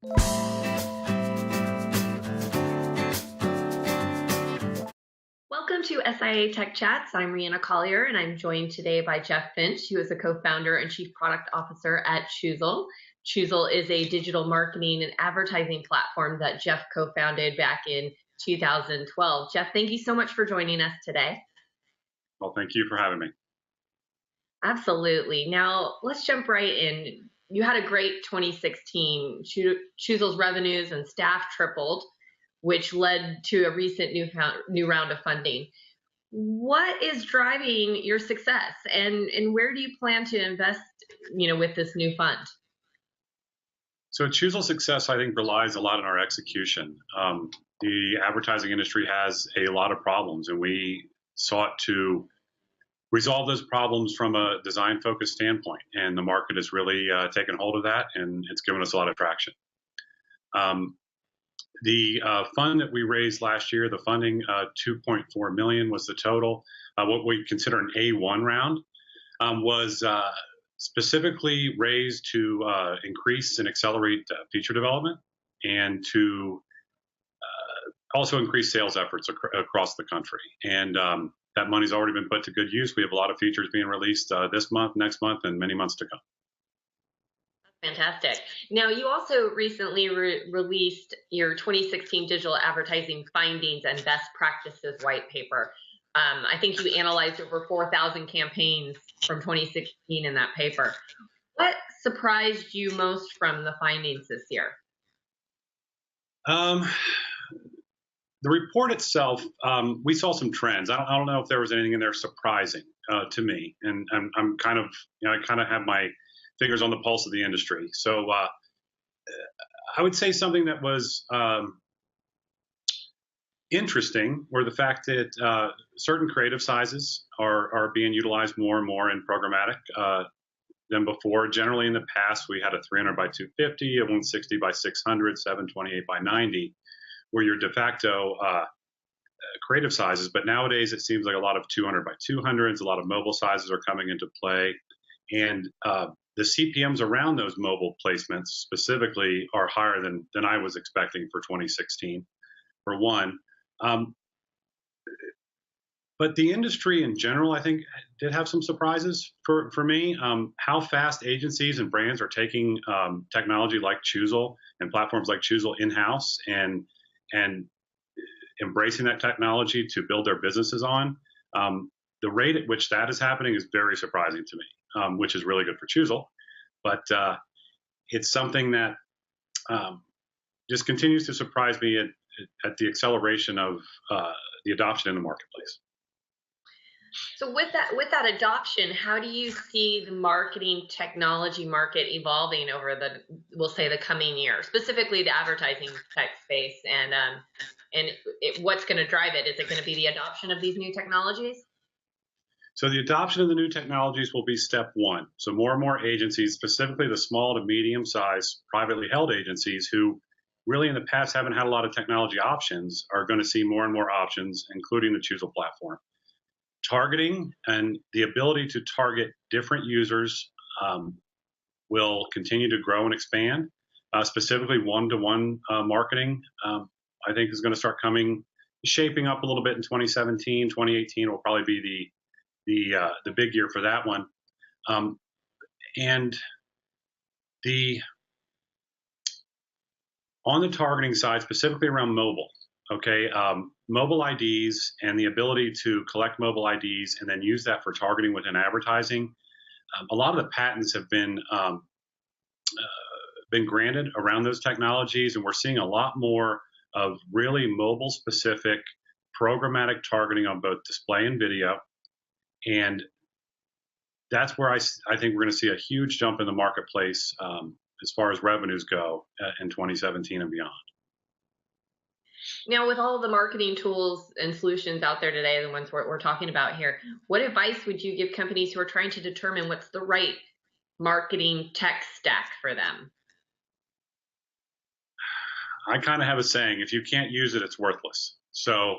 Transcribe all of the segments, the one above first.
Welcome to SIA Tech Chats. I'm Rihanna Collier, and I'm joined today by Jeff Finch, who is a co-founder and chief product officer at Choozle. Choozle is a digital marketing and advertising platform that Jeff co-founded back in 2012. Jeff, thank you so much for joining us today. Well, thank you for having me. Absolutely. Now, let's jump right in. You had a great 2016. Choozle's revenues and staff tripled, which led to a recent new round of funding. What is driving your success, and where do you plan to invest, with this new fund? So Choozle's success, I think, relies a lot on our execution. The advertising industry has a lot of problems, and we sought to resolve those problems from a design-focused standpoint. And the market has really taken hold of that, and it's given us a lot of traction. The fund that we raised last year, the funding, $2.4 million was the total. What we consider an A1 round was specifically raised to increase and accelerate feature development and to also increase sales efforts across the country. And that money's already been put to good use. We have a lot of features being released this month, next month, and many months to come. Fantastic. Now, you also recently released your 2016 digital advertising findings and best practices white paper. I think you analyzed over 4,000 campaigns from 2016 in that paper. What surprised you most from the findings this year? The report itself, we saw some trends. I don't know if there was anything in there surprising to me, and I'm kind of, I kind of have my fingers on the pulse of the industry. So I would say something that was interesting were the fact that certain creative sizes are being utilized more and more in programmatic than before. Generally in the past, we had a 300 by 250, a 160 by 600, 728 by 90, where your de facto creative sizes. But nowadays, it seems like a lot of 200 by 200s, a lot of mobile sizes are coming into play. And the CPMs around those mobile placements specifically are higher than I was expecting for 2016, for one. But the industry in general, I think, did have some surprises for me. How fast agencies and brands are taking technology like Choozle and platforms like Choozle in-house and embracing that technology to build their businesses on. The rate at which that is happening is very surprising to me, which is really good for Choozle. But it's something that just continues to surprise me at the acceleration of the adoption in the marketplace. So with that adoption, how do you see the marketing technology market evolving over we'll say the coming year, specifically the advertising tech space, and what's going to drive it? Is it going to be the adoption of these new technologies? So the adoption of the new technologies will be step one. So more and more agencies, specifically the small to medium-sized privately held agencies who really in the past haven't had a lot of technology options, are going to see more and more options, including the Choozle platform. Targeting and the ability to target different users will continue to grow and expand. Specifically, one-to-one marketing, I think, is going to start shaping up a little bit in 2017. 2018 will probably be the big year for that one. And on the targeting side, specifically around mobile, okay, mobile IDs and the ability to collect mobile IDs and then use that for targeting within advertising. A lot of the patents have been granted around those technologies, and we're seeing a lot more of really mobile-specific programmatic targeting on both display and video. And that's where I think we're going to see a huge jump in the marketplace as far as revenues go in 2017 and beyond. Now, with all of the marketing tools and solutions out there today, the ones we're talking about here, what advice would you give companies who are trying to determine what's the right marketing tech stack for them? I kind of have a saying, if you can't use it, it's worthless. So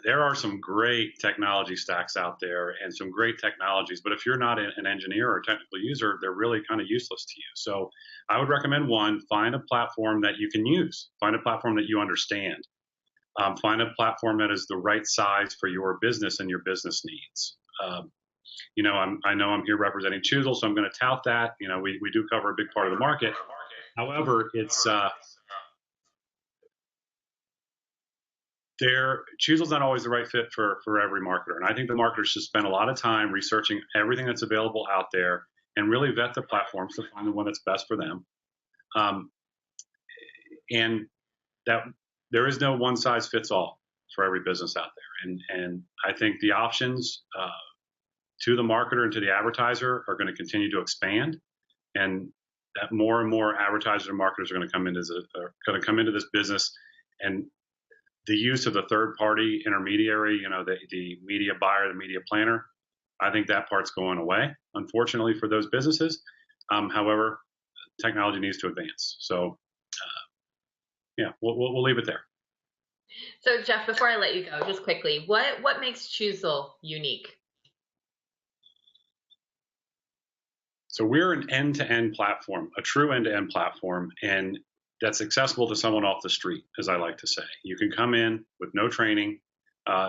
there are some great technology stacks out there and some great technologies, but if you're not an engineer or a technical user, they're really kind of useless to you. So I would recommend one, find a platform that you can use, find a platform that you understand, find a platform that is the right size for your business and your business needs. I know I'm here representing Choosel, so I'm going to tout that. We do cover a big part of the market. However, Choosel's not always the right fit for every marketer. And I think the marketers should spend a lot of time researching everything that's available out there and really vet the platforms to find the one that's best for them. And that there is no one size fits all for every business out there. And I think the options to the marketer and to the advertiser are going to continue to expand, and that more and more advertisers and marketers are going to come into this business, and the use of the third-party intermediary, the media buyer, the media planner, I think that part's going away, unfortunately, for those businesses. However, technology needs to advance. So, we'll leave it there. So, Jeff, before I let you go, just quickly, what makes Choosel unique? So we're an end-to-end platform, a true end-to-end platform, and that's accessible to someone off the street, as I like to say. You can come in with no training,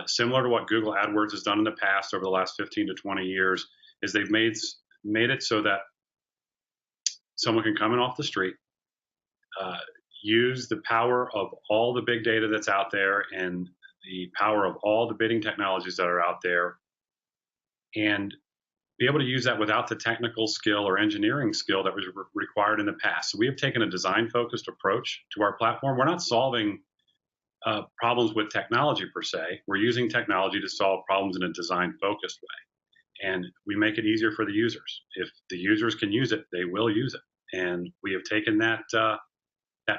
similar to what Google AdWords has done in the past over the last 15 to 20 years, is they've made it so that someone can come in off the street, use the power of all the big data that's out there and the power of all the bidding technologies that are out there, and be able to use that without the technical skill or engineering skill that was required in the past. So we have taken a design-focused approach to our platform. We're not solving problems with technology per se. We're using technology to solve problems in a design-focused way. And we make it easier for the users. If the users can use it, they will use it. And we have taken that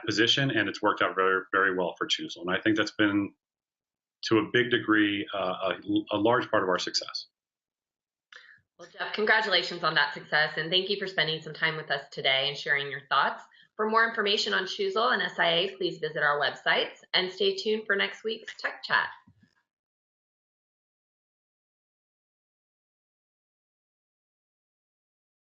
position, and it's worked out very, very well for Choosel. And I think that's been, to a big degree, a large part of our success. Well, Jeff, congratulations on that success, and thank you for spending some time with us today and sharing your thoughts. For more information on Choosel and SIIA, please visit our websites and stay tuned for next week's Tech Chat.